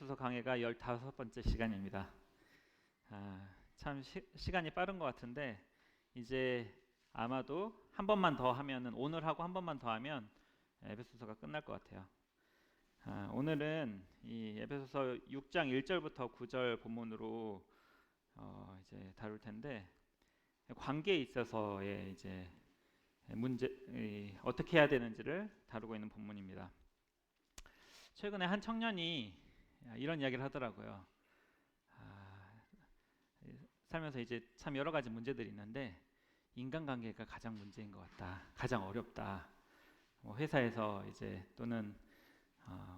에베소서 강해가 15번째 시간입니다. 참 시간이 빠른 것 같은데 이제 아마도 한 번만 더 하면은 오늘 하고 한 번만 더 하면 에베소서가 끝날 것 같아요. 오늘은 이 에베소서 6장 1절부터 9절 본문으로 이제 다룰 텐데 관계에 있어서의 이제 문제 어떻게 해야 되는지를 다루고 있는 본문입니다. 최근에 한 청년이 이런 이야기를 하더라고요. 살면서 이제 참 여러 가지 문제들이 있는데 인간관계가 가장 문제인 것 같다. 가장 어렵다. 뭐 회사에서 이제 또는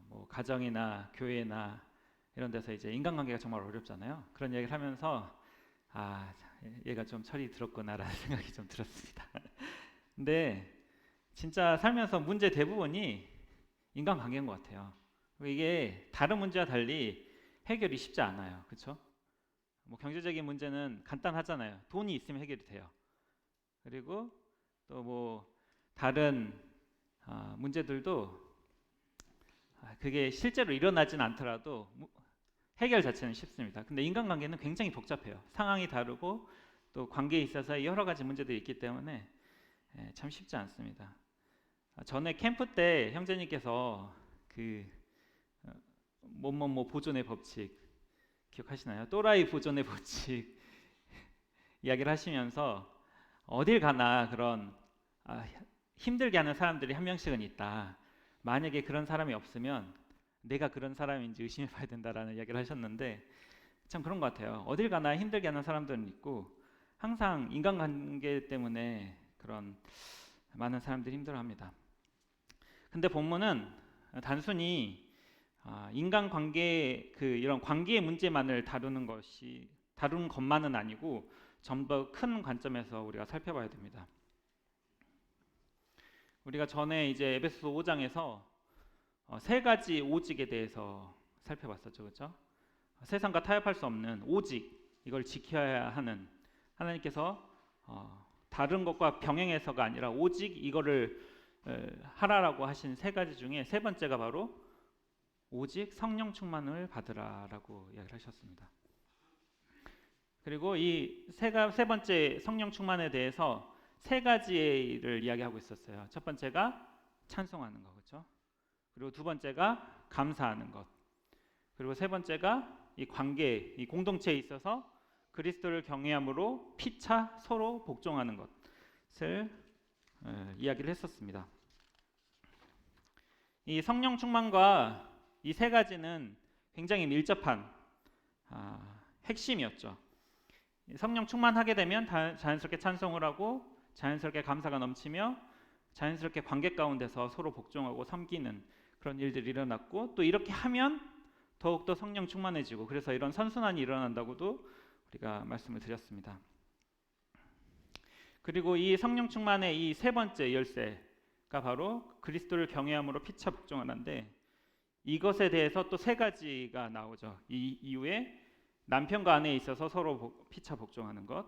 뭐 가정이나 교회나 이런 데서 이제 인간관계가 정말 어렵잖아요. 그런 이야기를 하면서 얘가 좀 철이 들었구나라는 생각이 좀 들었습니다. 근데 진짜 살면서 문제 대부분이 인간관계인 것 같아요. 이게 다른 문제와 달리 해결이 쉽지 않아요. 그렇죠? 뭐 경제적인 문제는 간단하잖아요. 돈이 있으면 해결이 돼요. 그리고 또 뭐 다른 문제들도 그게 실제로 일어나진 않더라도 해결 자체는 쉽습니다. 근데 인간관계는 굉장히 복잡해요. 상황이 다르고 또 관계에 있어서 여러 가지 문제들이 있기 때문에 참 쉽지 않습니다. 전에 캠프 때 형제님께서 그 뭐뭐뭐 보존의 법칙 기억하시나요? 또라이 보존의 법칙 이야기를 하시면서 어딜 가나 그런 힘들게 하는 사람들이 한 명씩은 있다. 만약에 그런 사람이 없으면 내가 그런 사람인지 의심해 봐야 된다라는 이야기를 하셨는데 참 그런 것 같아요. 어딜 가나 힘들게 하는 사람들은 있고 항상 인간관계 때문에 그런 많은 사람들이 힘들어합니다. 근데 본문은 단순히 인간관계 이런 관계의 문제만을 다루는 것만은 아니고 좀 더 큰 관점에서 우리가 살펴봐야 됩니다. 우리가 전에 이제 에베소서 5장에서 세 가지 오직에 대해서 살펴봤었죠, 그렇죠? 세상과 타협할 수 없는 오직 이걸 지켜야 하는 하나님께서 다른 것과 병행해서가 아니라 오직 이거를 하라라고 하신 세 가지 중에 세 번째가 바로 오직 성령 충만을 받으라라고 이야기를 하셨습니다. 그리고 이 세 번째 성령 충만에 대해서 세 가지를 이야기하고 있었어요. 첫 번째가 찬송하는 것, 그렇죠? 그리고 두 번째가 감사하는 것. 그리고 세 번째가 이 관계, 이 공동체에 있어서 그리스도를 경외함으로 피차 서로 복종하는 것을 이야기를 했었습니다. 이 성령 충만과 이 세 가지는 굉장히 밀접한 핵심이었죠. 성령 충만하게 되면 자연스럽게 찬송을 하고 자연스럽게 감사가 넘치며 자연스럽게 관계 가운데서 서로 복종하고 섬기는 그런 일들이 일어났고 또 이렇게 하면 더욱더 성령 충만해지고 그래서 이런 선순환이 일어난다고도 우리가 말씀을 드렸습니다. 그리고 이 성령 충만의 이 세 번째 열쇠가 바로 그리스도를 경외함으로 피차 복종하는데 이것에 대해서 또 세 가지가 나오죠. 이 이후에 남편과 아내에 있어서 서로 피차 복종하는 것,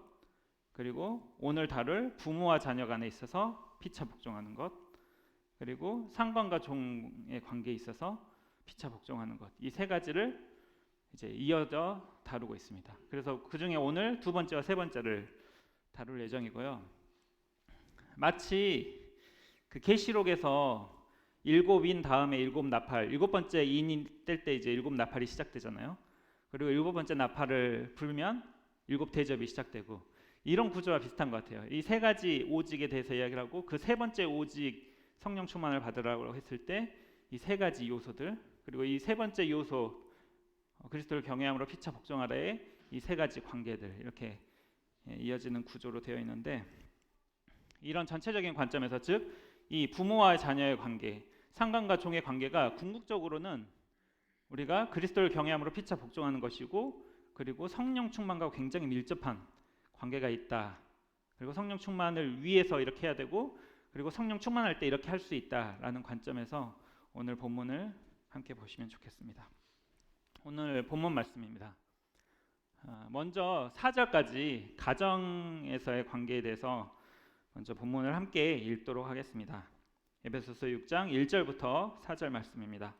그리고 오늘 다룰 부모와 자녀 간에 있어서 피차 복종하는 것, 그리고 상관과 종의 관계에 있어서 피차 복종하는 것. 이 세 가지를 이제 이어져 다루고 있습니다. 그래서 그 중에 오늘 두 번째와 세 번째를 다룰 예정이고요. 마치 그 계시록에서 일곱인 다음에 일곱 나팔, 일곱 번째 인이 뗄 때 이제 일곱 나팔이 시작되잖아요. 그리고 일곱 번째 나팔을 불면 일곱 대접이 시작되고 이런 구조와 비슷한 것 같아요. 이 세 가지 오직에 대해서 이야기를 하고 그 세 번째 오직 성령 충만을 받으라고 했을 때 이 세 가지 요소들 그리고 이 세 번째 요소 그리스도를 경외함으로 피차 복종하라의 이 세 가지 관계들 이렇게 이어지는 구조로 되어 있는데 이런 전체적인 관점에서 즉 이 부모와 자녀의 관계, 상관과 종의 관계가 궁극적으로는 우리가 그리스도를 경외함으로 피차 복종하는 것이고 그리고 성령 충만과 굉장히 밀접한 관계가 있다. 그리고 성령 충만을 위해서 이렇게 해야 되고 그리고 성령 충만할 때 이렇게 할 수 있다라는 관점에서 오늘 본문을 함께 보시면 좋겠습니다. 오늘 본문 말씀입니다. 먼저 4절까지 가정에서의 관계에 대해서 먼저 본문을 함께 읽도록 하겠습니다. 에베소서 6장 1절부터 4절 말씀입니다.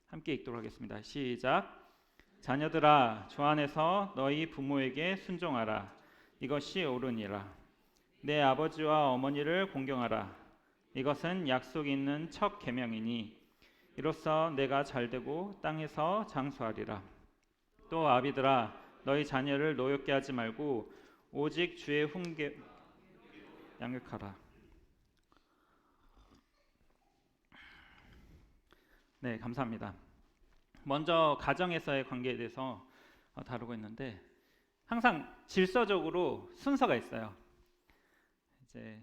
함께 읽도록 하겠습니다. 시작. 자녀들아 주 안에서 너희 부모에게 순종하라. 이것이 옳으니라. 내 아버지와 어머니를 공경하라. 이것은 약속 있는 첫 계명이니 이로써 내가 잘되고 땅에서 장수하리라. 또 아비들아 너희 자녀를 노엽게 하지 말고 오직 주의 훈계 양육하라. 네, 감사합니다. 먼저 가정에서의 관계에 대해서 다루고 있는데 항상 질서적으로 순서가 있어요. 이제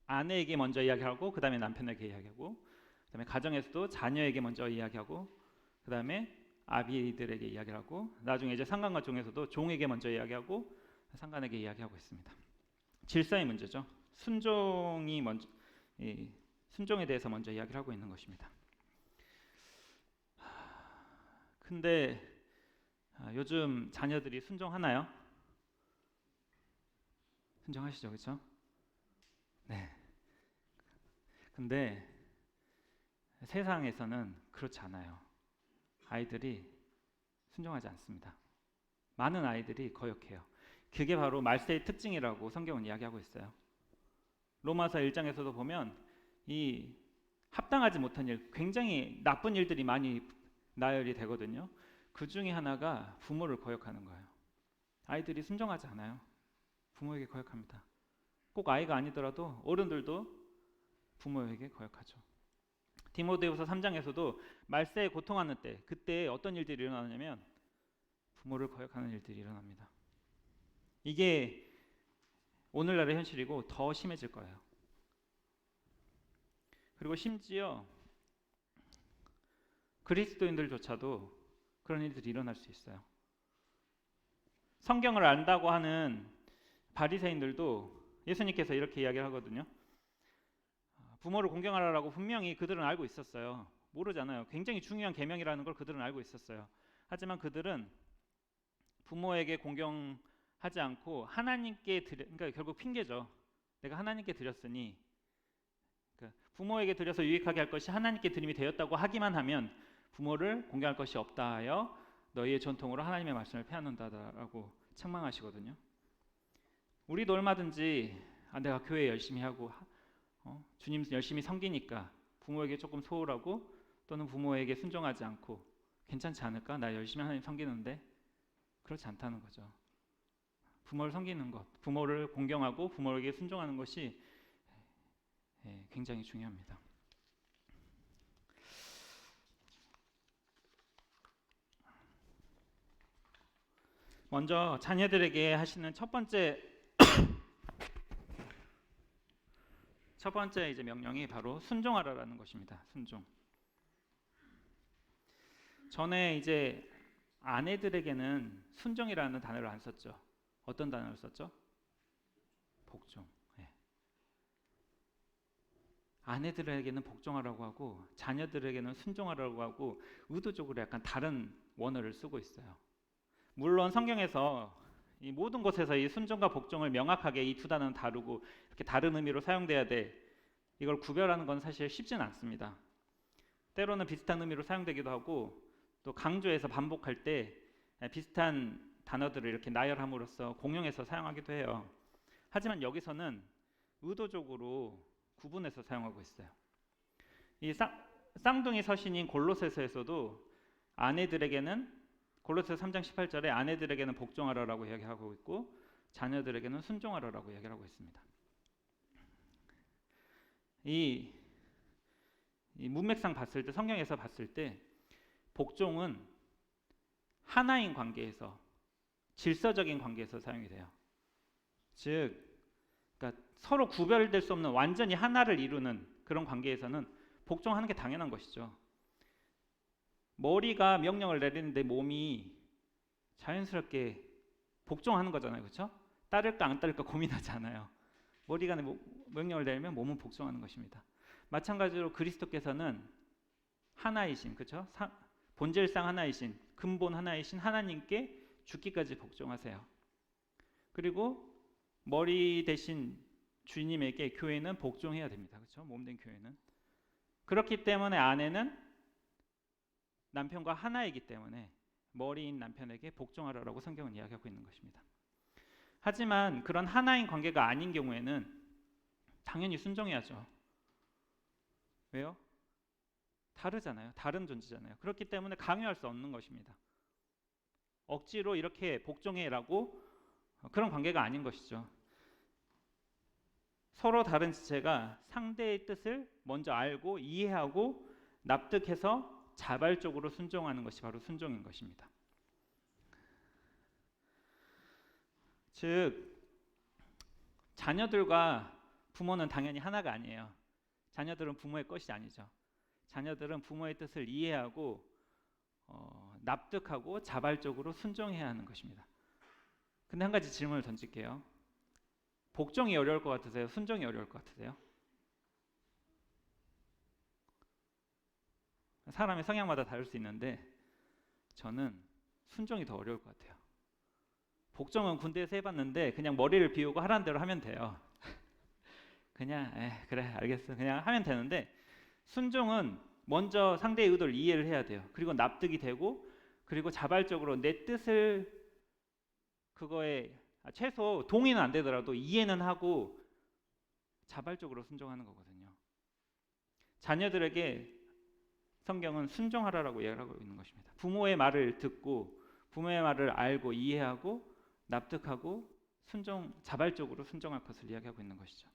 아내에게 먼저 이야기하고 그 다음에 남편에게 이야기하고 그 다음에 가정에서도 자녀에게 먼저 이야기하고 그 다음에 아비들에게 이야기를 하고 나중에 이제 상관과 종에서도 종에게 먼저 이야기하고 상관에게 이야기하고 있습니다. 질서의 문제죠. 순종이 먼저 순종에 대해서 먼저 이야기를 하고 있는 것입니다. 근데 요즘 자녀들이 순종하나요? 순종하시죠, 그렇죠? 네. 근데 세상에서는 그렇지 않아요. 아이들이 순종하지 않습니다. 많은 아이들이 거역해요. 그게 바로 말세의 특징이라고 성경은 이야기하고 있어요. 로마서 1장에서도 보면 이 합당하지 못한 일, 굉장히 나쁜 일들이 많이 나열이 되거든요. 그 중에 하나가 부모를 거역하는 거예요. 아이들이 순종하지 않아요. 부모에게 거역합니다. 꼭 아이가 아니더라도 어른들도 부모에게 거역하죠. 디모데후서 3장에서도 말세에 고통하는 때, 그때 어떤 일들이 일어나냐면 부모를 거역하는 일들이 일어납니다. 이게 오늘날의 현실이고 더 심해질 거예요. 그리고 심지어 그리스도인들조차도 그런 일들이 일어날 수 있어요. 성경을 안다고 하는 바리새인들도 예수님께서 이렇게 이야기를 하거든요. 부모를 공경하라고 분명히 그들은 알고 있었어요. 모르잖아요. 굉장히 중요한 계명이라는 걸 그들은 알고 있었어요. 하지만 그들은 부모에게 공경하지 않고 하나님께 그러니까 결국 핑계죠. 내가 하나님께 드렸으니 그러니까 부모에게 드려서 유익하게 할 것이 하나님께 드림이 되었다고 하기만 하면 부모를 공경할 것이 없다 하여 너희의 전통으로 하나님의 말씀을 패하는다라고 책망하시거든요. 우리도 얼마든지 내가 교회 열심히 하고 주님 열심히 섬기니까 부모에게 조금 소홀하고 또는 부모에게 순종하지 않고 괜찮지 않을까? 나 열심히 하나님 섬기는데 그렇지 않다는 거죠. 부모를 섬기는 것, 부모를 공경하고 부모에게 순종하는 것이 굉장히 중요합니다. 먼저 자녀들에게 하시는 첫 번째 이제 명령이 바로 순종하라라는 것입니다. 순종. 전에 이제 아내들에게는 순종이라는 단어를 안 썼죠. 어떤 단어를 썼죠? 복종. 네. 아내들에게는 복종하라고 하고 자녀들에게는 순종하라고 하고 의도적으로 약간 다른 원어를 쓰고 있어요. 물론 성경에서 이 모든 곳에서 이 순종과 복종을 명확하게 이 두 단어는 다르고 이렇게 다른 의미로 사용돼야 돼. 이걸 구별하는 건 사실 쉽지는 않습니다. 때로는 비슷한 의미로 사용되기도 하고 또 강조해서 반복할 때 비슷한 단어들을 이렇게 나열함으로써 공용해서 사용하기도 해요. 하지만 여기서는 의도적으로 구분해서 사용하고 있어요. 이 쌍둥이 서신인 골로새서에서도 아내들에게는 골로새 3장 18절에 아내들에게는 복종하라라고 이야기하고 있고 자녀들에게는 순종하라라고 이야기하고 있습니다. 이 문맥상 봤을 때 성경에서 봤을 때 복종은 하나인 관계에서 질서적인 관계에서 사용이 돼요. 즉 그러니까 서로 구별될 수 없는 완전히 하나를 이루는 그런 관계에서는 복종하는 게 당연한 것이죠. 머리가 명령을 내리는데 몸이 자연스럽게 복종하는 거잖아요. 그렇죠? 따를까 안 따를까 고민하지 않아요. 머리가 명령을 내리면 몸은 복종하는 것입니다. 마찬가지로 그리스도께서는 하나이신, 그렇죠? 본질상 하나이신, 근본 하나이신 하나님께 죽기까지 복종하세요. 그리고 머리 대신 주님에게 교회는 복종해야 됩니다. 그렇죠? 몸된 교회는. 그렇기 때문에 아내는 남편과 하나이기 때문에 머리인 남편에게 복종하라라고 성경은 이야기하고 있는 것입니다. 하지만 그런 하나인 관계가 아닌 경우에는 당연히 순종해야죠. 왜요? 다르잖아요. 다른 존재잖아요. 그렇기 때문에 강요할 수 없는 것입니다. 억지로 이렇게 복종해라고 그런 관계가 아닌 것이죠. 서로 다른 지체가 상대의 뜻을 먼저 알고 이해하고 납득해서 자발적으로 순종하는 것이 바로 순종인 것입니다. 즉 자녀들과 부모는 당연히 하나가 아니에요. 자녀들은 부모의 것이 아니죠. 자녀들은 부모의 뜻을 이해하고 납득하고 자발적으로 순종해야 하는 것입니다. 근데 한 가지 질문을 던질게요. 복종이 어려울 것 같으세요? 순종이 어려울 것 같으세요? 사람의 성향마다 다를 수 있는데 저는 순종이 더 어려울 것 같아요. 복종은 군대에서 해봤는데 그냥 머리를 비우고 하라는 대로 하면 돼요. 그냥 그래 알겠어 그냥 하면 되는데 순종은 먼저 상대의 의도를 이해를 해야 돼요. 그리고 납득이 되고 그리고 자발적으로 내 뜻을 그거에 최소 동의는 안 되더라도 이해는 하고 자발적으로 순종하는 거거든요. 자녀들에게 성경은 순종하라라고 이야기하고 있는 것입니다. 부모의 말을 듣고 부모의 말을 알고 이해하고 납득하고 자발적으로 순종할 것을 이야기하고 있는 것이죠.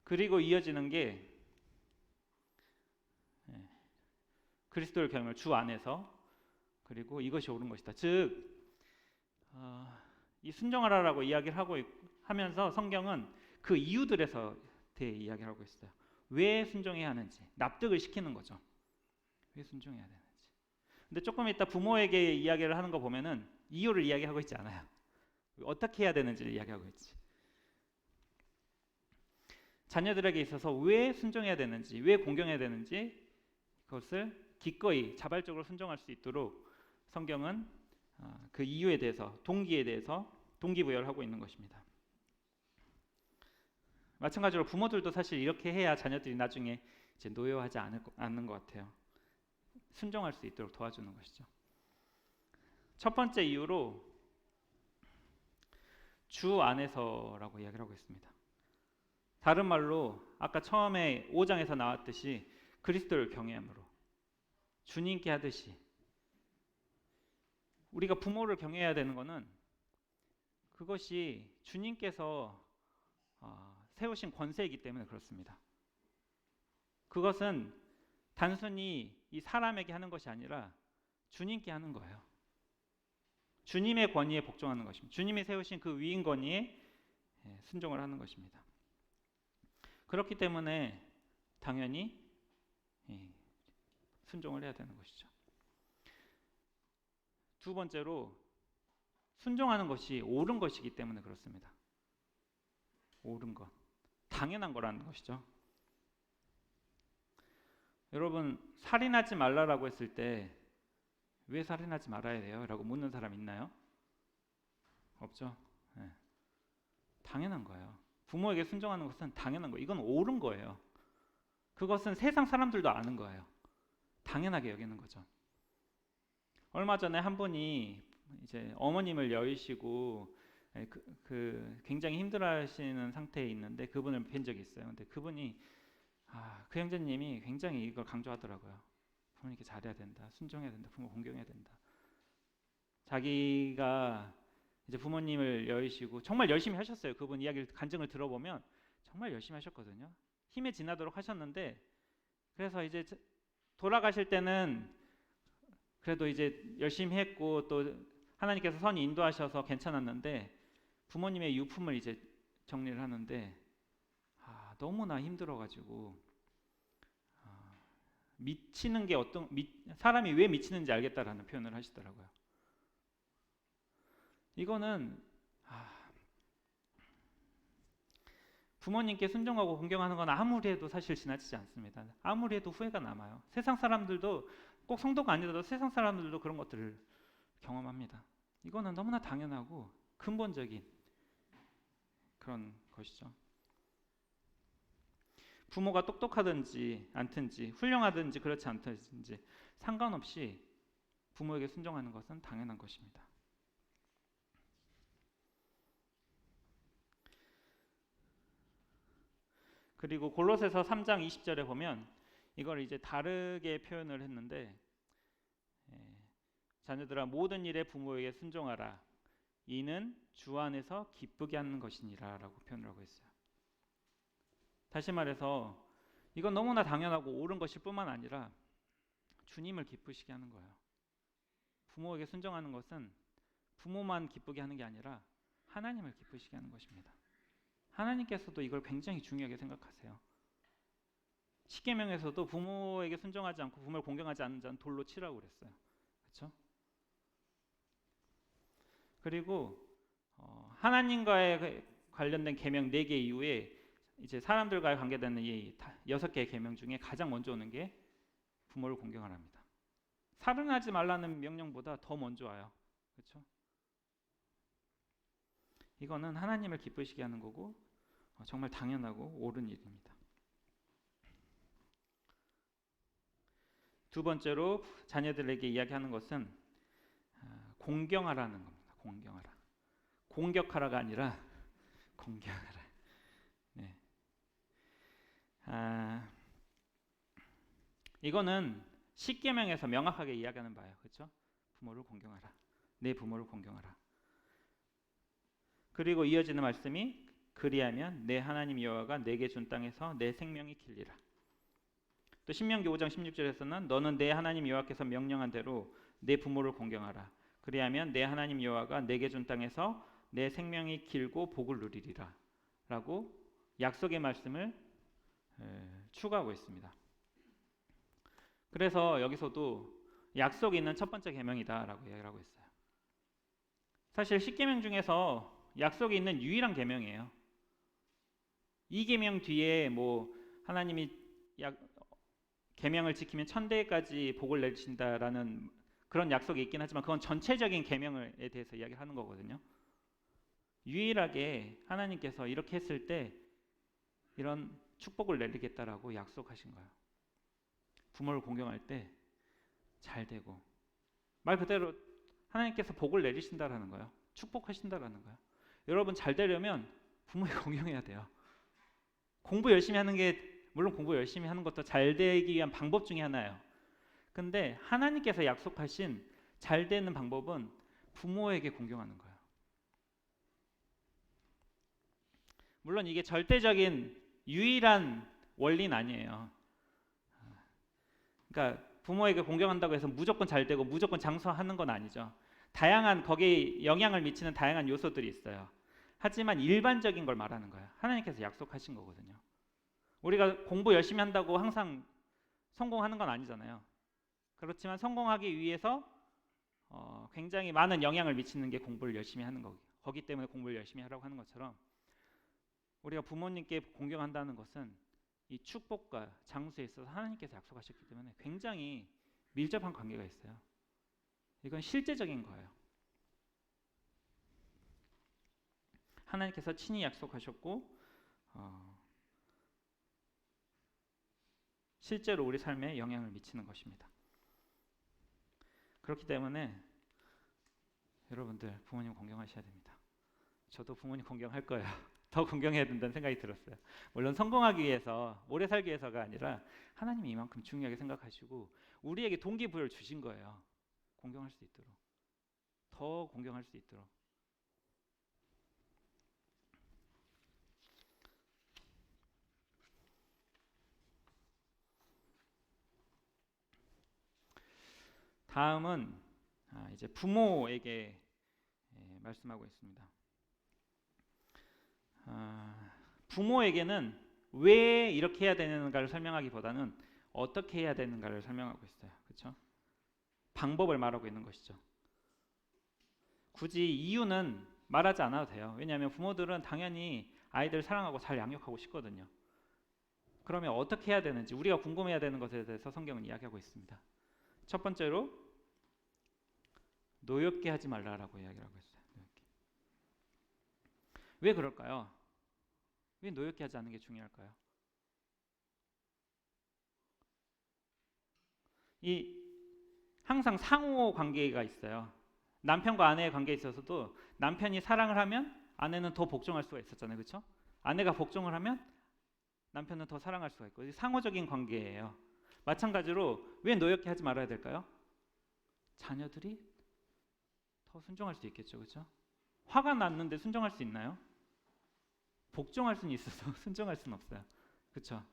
그리고 이어지는 게 그리스도를 경험할 주 안에서 그리고 이것이 옳은 것이다. 즉 이 순종하라라고 이야기를 하면서 성경은 그 이유들에서 대해 이야기를 하고 있어요. 왜 순종해야 하는지 납득을 시키는 거죠. 왜 순종해야 되는지. 근데 조금 이따 부모에게 이야기를 하는 거 보면은 이유를 이야기하고 있지 않아요. 어떻게 해야 되는지를 이야기하고 있지. 자녀들에게 있어서 왜 순종해야 되는지, 왜 공경해야 되는지 그것을 기꺼이 자발적으로 순종할 수 있도록 성경은 그 이유에 대해서, 동기에 대해서 동기부여를 하고 있는 것입니다. 마찬가지로 부모들도 사실 이렇게 해야 자녀들이 나중에 이제 노여워하지 않는 것 같아요. 순종할 수 있도록 도와주는 것이죠. 첫 번째 이유로 주 안에서라고 이야기를 하고 있습니다. 다른 말로 아까 처음에 5장에서 나왔듯이 그리스도를 경외함으로 주님께 하듯이 우리가 부모를 경외해야 되는 것은 그것이 주님께서 세우신 권세이기 때문에 그렇습니다. 그것은 단순히 이 사람에게 하는 것이 아니라 주님께 하는 거예요. 주님의 권위에 복종하는 것입니다. 주님이 세우신 그 위인 권위에 순종을 하는 것입니다. 그렇기 때문에 당연히 순종을 해야 되는 것이죠. 두 번째로 순종하는 것이 옳은 것이기 때문에 그렇습니다. 옳은 것, 당연한 거라는 것이죠. 여러분 살인하지 말라라고 했을 때 왜 살인하지 말아야 돼요? 라고 묻는 사람 있나요? 없죠. 네. 당연한 거예요. 부모에게 순종하는 것은 당연한 거예요. 이건 옳은 거예요. 그것은 세상 사람들도 아는 거예요. 당연하게 여기는 거죠. 얼마 전에 한 분이 이제 어머님을 여의시고 굉장히 힘들어하시는 상태에 있는데 그분을 뵌 적이 있어요. 근데 그분이 그 형제님이 굉장히 이걸 강조하더라고요. 부모님께 잘해야 된다, 순종해야 된다, 부모 공경해야 된다. 자기가 이제 부모님을 여의시고 정말 열심히 하셨어요. 그분 이야기를 간증을 들어보면 정말 열심히 하셨거든요. 힘에 지나도록 하셨는데 그래서 이제 돌아가실 때는 그래도 이제 열심히 했고 또 하나님께서 선히 인도하셔서 괜찮았는데 부모님의 유품을 이제 정리를 하는데 너무나 힘들어가지고 미치는 게 사람이 왜 미치는지 알겠다라는 표현을 하시더라고요. 이거는 부모님께 순종하고 공경하는 건 아무리 해도 사실 지나치지 않습니다. 아무리 해도 후회가 남아요. 세상 사람들도 꼭 성도가 아니더라도 세상 사람들도 그런 것들을 경험합니다. 이거는 너무나 당연하고 근본적인 그런 것이죠. 부모가 똑똑하든지 않든지 훌륭하든지 그렇지 않든지 상관없이 부모에게 순종하는 것은 당연한 것입니다. 그리고 골로새서 3장 20절에 보면 이걸 이제 다르게 표현을 했는데, 자녀들아 모든 일에 부모에게 순종하라. 이는 주 안에서 기쁘게 하는 것이니라 라고 표현을 하고 있어요. 다시 말해서 이건 너무나 당연하고 옳은 것일 뿐만 아니라 주님을 기쁘시게 하는 거예요. 부모에게 순종하는 것은 부모만 기쁘게 하는 게 아니라 하나님을 기쁘시게 하는 것입니다. 하나님께서도 이걸 굉장히 중요하게 생각하세요. 십계명에서도 부모에게 순종하지 않고 부모를 공경하지 않는 자는 돌로 치라고 그랬어요. 그렇죠? 그리고 하나님과의 관련된 계명 4개 이후에 이제 사람들과의 관계되는 이 6개의 계명 중에 가장 먼저 오는 게 부모를 공경하랍니다. 살인하지 말라는 명령보다 더 먼저 와요. 그렇죠? 이거는 하나님을 기쁘시게 하는 거고 정말 당연하고 옳은 일입니다. 두 번째로 자녀들에게 이야기하는 것은 공경하라는 겁니다. 공경하라. 공격하라가 아니라 공경하라. 네. 이거는 십계명에서 명확하게 이야기하는 바예요. 그렇죠? 부모를 공경하라. 내 부모를 공경하라. 그리고 이어지는 말씀이 그리하면 내 하나님 여호와가 내게 준 땅에서 내 생명이 길리라. 또 신명기 5장 16절에서는 너는 내 하나님 여호와께서 명령한 대로 내 부모를 공경하라. 그리하면 내 하나님 여호와가 내게 준 땅에서 내 생명이 길고 복을 누리리라 라고 약속의 말씀을 추가하고 있습니다. 그래서 여기서도 약속이 있는 첫 번째 계명이다 라고 이야기를 하고 있어요. 사실 10계명 중에서 약속이 있는 유일한 계명이에요. 이 계명 뒤에 뭐 하나님이 계명을 지키면 천대까지 복을 내리신다라는 그런 약속이 있긴 하지만 그건 전체적인 계명에 대해서 이야기하는 거거든요. 유일하게 하나님께서 이렇게 했을 때 이런 축복을 내리겠다라고 약속하신 거예요. 부모를 공경할 때 잘 되고, 말 그대로 하나님께서 복을 내리신다라는 거예요. 축복하신다라는 거예요. 여러분 잘 되려면 부모에 공경해야 돼요. 공부 열심히 하는 게 물론 공부 열심히 하는 것도 잘 되기 위한 방법 중에 하나예요. 근데 하나님께서 약속하신 잘 되는 방법은 부모에게 공경하는 거예요. 물론 이게 절대적인 유일한 원리는 아니에요. 그러니까 부모에게 공경한다고 해서 무조건 잘 되고 무조건 장수하는 건 아니죠. 다양한 거기에 영향을 미치는 다양한 요소들이 있어요. 하지만 일반적인 걸 말하는 거예요. 하나님께서 약속하신 거거든요. 우리가 공부 열심히 한다고 항상 성공하는 건 아니잖아요. 그렇지만 성공하기 위해서 굉장히 많은 영향을 미치는 게 공부를 열심히 하는 거기 때문에 공부를 열심히 하라고 하는 것처럼 우리가 부모님께 공경한다는 것은 이 축복과 장수에 있어서 하나님께서 약속하셨기 때문에 굉장히 밀접한 관계가 있어요. 이건 실제적인 거예요. 하나님께서 친히 약속하셨고 실제로 우리 삶에 영향을 미치는 것입니다. 그렇기 때문에 여러분들 부모님 공경하셔야 됩니다. 저도 부모님 공경할 거예요. 더 공경해야 된다는 생각이 들었어요. 물론 성공하기 위해서, 오래 살기 위해서가 아니라 하나님이 이만큼 중요하게 생각하시고 우리에게 동기부여를 주신 거예요. 공경할 수 있도록, 더 공경할 수 있도록. 다음은 이제 부모에게 말씀하고 있습니다. 부모에게는 왜 이렇게 해야 되는가를 설명하기보다는 어떻게 해야 되는가를 설명하고 있어요. 그렇죠? 방법을 말하고 있는 것이죠. 굳이 이유는 말하지 않아도 돼요. 왜냐하면 부모들은 당연히 아이들 사랑하고 잘 양육하고 싶거든요. 그러면 어떻게 해야 되는지 우리가 궁금해야 되는 것에 대해서 성경은 이야기하고 있습니다. 첫 번째로 노엽게 하지 말라라고 이야기를 하고 있어요. 노엽게. 왜 그럴까요? 왜 노엽게 하지 않는 게 중요할까요? 이 항상 상호 관계가 있어요. 남편과 아내의 관계에 있어서도 남편이 사랑을 하면 아내는 더 복종할 수가 있었잖아요. 그렇죠? 아내가 복종을 하면 남편은 더 사랑할 수가 있고 상호적인 관계예요. 마찬가지로 왜 노엽게 하지 말아야 될까요? 자녀들이 더 순종할 수 있겠죠. 그렇죠? 화가 났는데 순종할 수 있나요? 복종할 수는 있어서 순종할 수는 없어요. 그렇죠?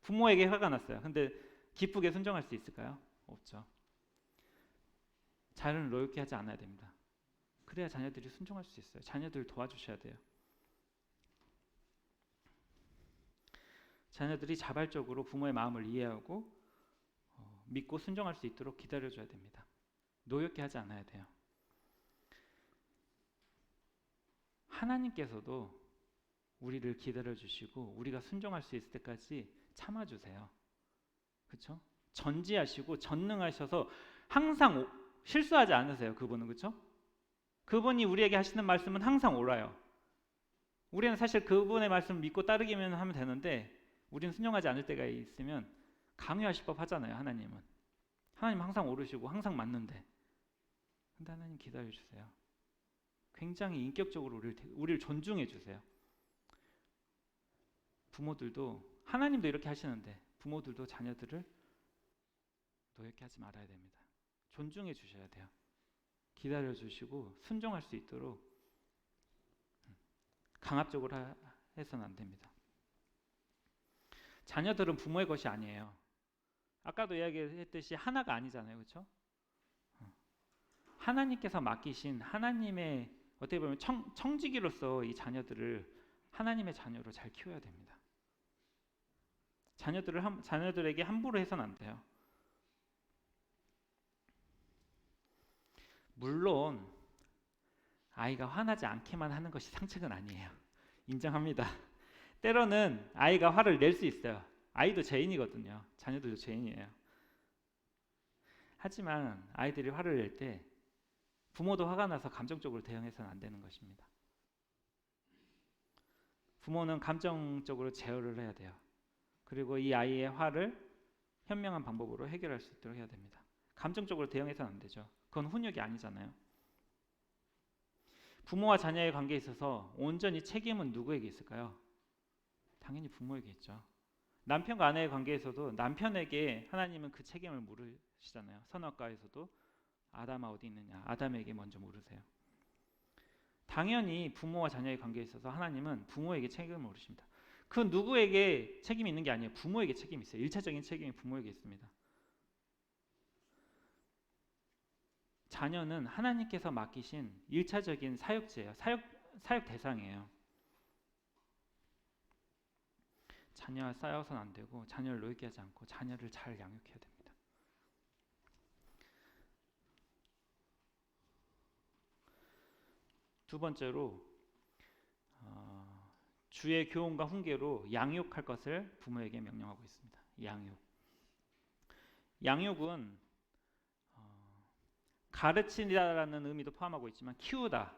부모에게 화가 났어요. 근데 기쁘게 순종할 수 있을까요? 없죠. 자녀를 노엽게 하지 않아야 됩니다. 그래야 자녀들이 순종할 수 있어요. 자녀들을 도와주셔야 돼요. 자녀들이 자발적으로 부모의 마음을 이해하고 믿고 순종할 수 있도록 기다려줘야 됩니다. 노엽게 하지 않아야 돼요. 하나님께서도 우리를 기다려주시고 우리가 순종할 수 있을 때까지 참아주세요. 그렇죠? 전지하시고 전능하셔서 항상 실수하지 않으세요. 그분은. 그렇죠? 그분이 우리에게 하시는 말씀은 항상 옳아요. 우리는 사실 그분의 말씀을 믿고 따르기만 하면 되는데 우리는 순종하지 않을 때가 있으면 강요하실 법 하잖아요. 하나님은. 하나님 항상 옳으시고 항상 맞는데 근데 하나님 기다려주세요. 굉장히 인격적으로 우리를 존중해 주세요. 부모들도 하나님도 이렇게 하시는데 부모들도 자녀들을 노엽게 하지 말아야 됩니다. 존중해 주셔야 돼요. 기다려 주시고 순종할 수 있도록 강압적으로 해서는 안 됩니다. 자녀들은 부모의 것이 아니에요. 아까도 이야기했듯이 하나가 아니잖아요. 그렇죠? 하나님께서 맡기신 하나님의 어떻게 보면 청지기로서 이 자녀들을 하나님의 자녀로 잘 키워야 됩니다. 자녀들에게 함부로 해서는 안 돼요. 물론 아이가 화나지 않게만 하는 것이 상책은 아니에요. 인정합니다. 때로는 아이가 화를 낼 수 있어요. 아이도 죄인이거든요. 자녀들도 죄인이에요. 하지만 아이들이 화를 낼 때 부모도 화가 나서 감정적으로 대응해서는 안 되는 것입니다. 부모는 감정적으로 제어를 해야 돼요. 그리고 이 아이의 화를 현명한 방법으로 해결할 수 있도록 해야 됩니다. 감정적으로 대응해서는 안 되죠. 그건 훈육이 아니잖아요. 부모와 자녀의 관계에 있어서 온전히 책임은 누구에게 있을까요? 당연히 부모에게 있죠. 남편과 아내의 관계에서도 남편에게 하나님은 그 책임을 물으시잖아요. 선악과에서도 아담아 어디 있느냐, 아담에게 먼저 물으세요. 당연히 부모와 자녀의 관계에 있어서 하나님은 부모에게 책임을 물으십니다. 그 누구에게 책임이 있는 게 아니에요. 부모에게 책임이 있어요. 1차적인 책임이 부모에게 있습니다. 자녀는 하나님께서 맡기신 1차적인 사역지예요. 사역 대상이에요. 자녀와 싸워서는 안 되고 자녀를 노엽게 하지 않고 자녀를 잘 양육해야 됩니다. 두 번째로 주의 교훈과 훈계로 양육할 것을 부모에게 명령하고 있습니다. 양육은 가르치다라는 의미도 포함하고 있지만 키우다,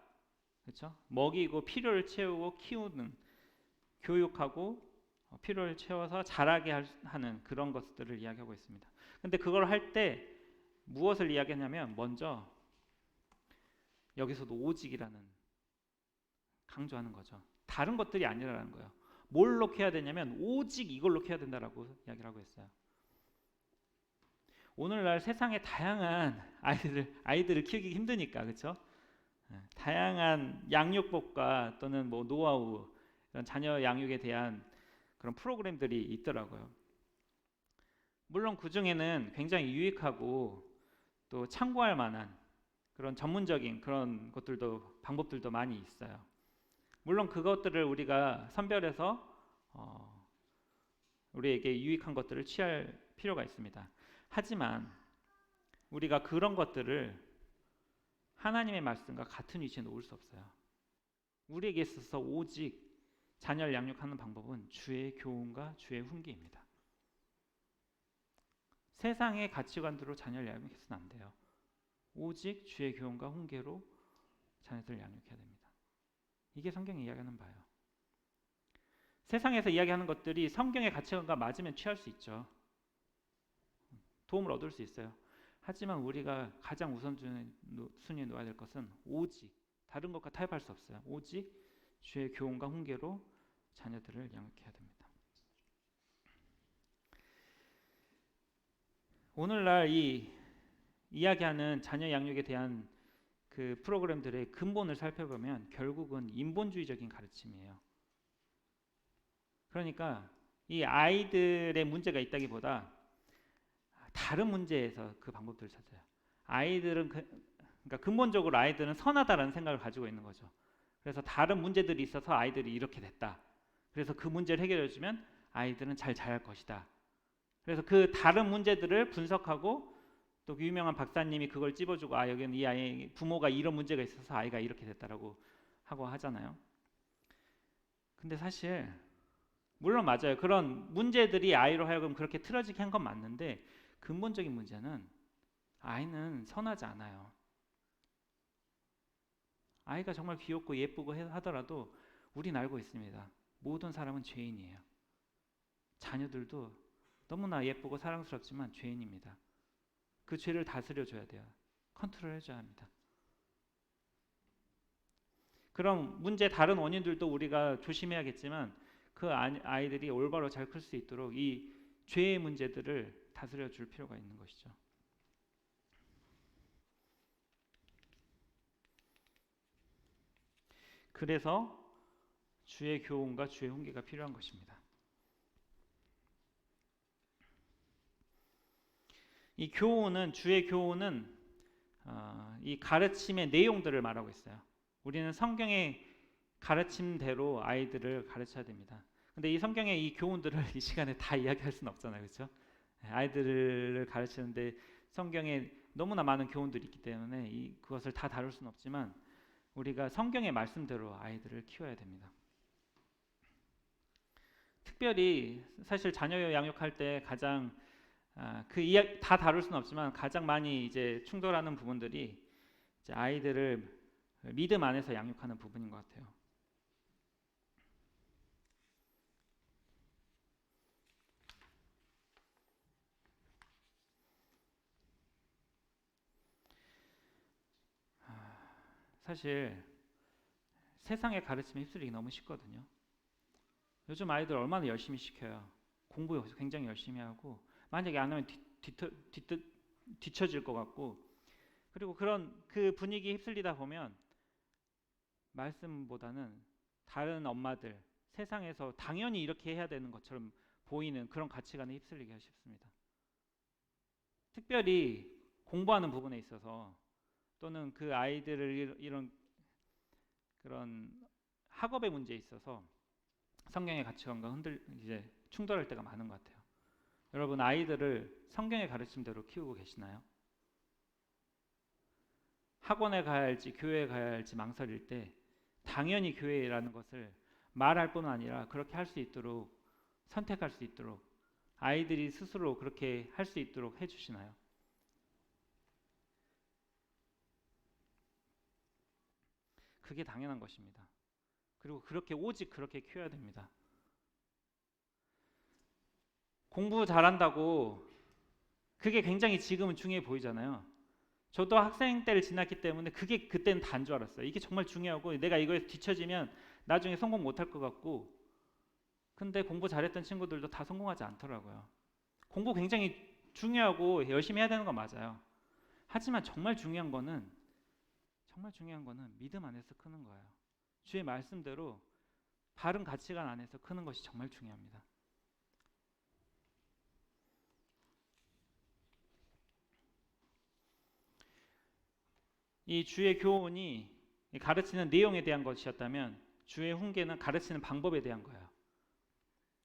그렇죠? 먹이고 필요를 채우고 키우는, 교육하고 필요를 채워서 자라게 하는 그런 것들을 이야기하고 있습니다. 근데 그걸 할 때 무엇을 이야기하냐면 먼저 여기서도 오직이라는 강조하는 거죠. 다른 것들이 아니라는 거예요. 뭘로 해야 되냐면 오직 이걸로 해야 된다라고 이야기를 하고 있어요. 오늘날 세상에 다양한 아이들을 키우기 힘드니까, 그렇죠? 다양한 양육법과 또는 뭐 노하우, 이런 자녀 양육에 대한 그런 프로그램들이 있더라고요. 물론 그 중에는 굉장히 유익하고 또 참고할 만한 그런 전문적인 그런 것들도 방법들도 많이 있어요. 물론 그것들을 우리가 선별해서 우리에게 유익한 것들을 취할 필요가 있습니다. 하지만 우리가 그런 것들을 하나님의 말씀과 같은 위치에 놓을 수 없어요. 우리에게 있어서 오직 자녀를 양육하는 방법은 주의 교훈과 주의 훈계입니다. 세상의 가치관대로 자녀를 양육해서는 안 돼요. 오직 주의 교훈과 훈계로 자녀들을 양육해야 됩니다. 이게 성경이 이야기하는 바예요. 세상에서 이야기하는 것들이 성경의 가치관과 맞으면 취할 수 있죠. 도움을 얻을 수 있어요. 하지만 우리가 가장 우선순위에 놓아야 될 것은 오직 다른 것과 타협할 수 없어요. 오직 주의 교훈과 훈계로 자녀들을 양육해야 됩니다. 오늘날 이 이야기하는 자녀 양육에 대한 그 프로그램들의 근본을 살펴보면 결국은 인본주의적인 가르침이에요. 그러니까 이 아이들의 문제가 있다기보다 다른 문제에서 그 방법들을 찾아요. 아이들은 그러니까 근본적으로 아이들은 선하다라는 생각을 가지고 있는 거죠. 그래서 다른 문제들이 있어서 아이들이 이렇게 됐다. 그래서 그 문제를 해결해 주면 아이들은 잘 자랄 것이다. 그래서 그 다른 문제들을 분석하고 또 그 유명한 박사님이 그걸 찝어주고 여기는 이 아이 부모가 이런 문제가 있어서 아이가 이렇게 됐다라고 하고 하잖아요. 근데 사실 물론 맞아요. 그런 문제들이 아이로 하여금 그렇게 틀어지게 한 건 맞는데 근본적인 문제는 아이는 선하지 않아요. 아이가 정말 귀엽고 예쁘고 하더라도 우린 알고 있습니다. 모든 사람은 죄인이에요. 자녀들도 너무나 예쁘고 사랑스럽지만 죄인입니다. 그 죄를 다스려줘야 돼요. 컨트롤해줘야 합니다. 그럼 문제 다른 원인들도 우리가 조심해야겠지만 그 아이들이 올바로 잘 클 수 있도록 이 죄의 문제들을 다스려줄 필요가 있는 것이죠. 그래서 주의 교훈과 주의 훈계가 필요한 것입니다. 이 교훈은 주의 교훈은 이 가르침의 내용들을 말하고 있어요. 우리는 성경의 가르침대로 아이들을 가르쳐야 됩니다. 근데 이 성경의 이 교훈들을 이 시간에 다 이야기할 수는 없잖아요, 그렇죠? 아이들을 가르치는데 성경에 너무나 많은 교훈들이 있기 때문에 그것을 다 다룰 수는 없지만 우리가 성경의 말씀대로 아이들을 키워야 됩니다. 특별히 사실 자녀 양육할 때 가장 그 이야기 다 다룰 수는 없지만 가장 많이 이제 충돌하는 부분들이 이제 아이들을 믿음 안에서 양육하는 부분인 것 같아요. 사실 세상의 가르침에 휩쓸리기 너무 쉽거든요. 요즘 아이들 얼마나 열심히 시켜요. 공부 굉장히 열심히 하고 만약에 안 하면 뒤처질 것 같고 그리고 그런 그 분위기에 휩쓸리다 보면 말씀보다는 다른 엄마들 세상에서 당연히 이렇게 해야 되는 것처럼 보이는 그런 가치관에 휩쓸리기가 쉽습니다. 특별히 공부하는 부분에 있어서 또는 그 아이들을 이런 그런 학업의 문제에 있어서 성경의 가치관과 이제 충돌할 때가 많은 것 같아요. 여러분 아이들을 성경의 가르침대로 키우고 계시나요? 학원에 가야 할지 교회에 가야 할지 망설일 때 당연히 교회라는 것을 말할 뿐 아니라 그렇게 할 수 있도록 선택할 수 있도록 아이들이 스스로 그렇게 할 수 있도록 해주시나요? 그게 당연한 것입니다. 그리고 오직 그렇게 키워야 됩니다. 공부 잘한다고 그게 굉장히 지금은 중요해 보이잖아요. 저도 학생 때를 지났기 때문에 그게 그때는 다인 줄 알았어요. 이게 정말 중요하고 내가 이거에 뒤처지면 나중에 성공 못할 것 같고 근데 공부 잘했던 친구들도 다 성공하지 않더라고요. 공부 굉장히 중요하고 열심히 해야 되는 건 맞아요. 하지만 정말 중요한 거는 믿음 안에서 크는 거예요. 주의 말씀대로 바른 가치관 안에서 크는 것이 정말 중요합니다. 이 주의 교훈이 가르치는 내용에 대한 것이었다면 주의 훈계는 가르치는 방법에 대한 거예요.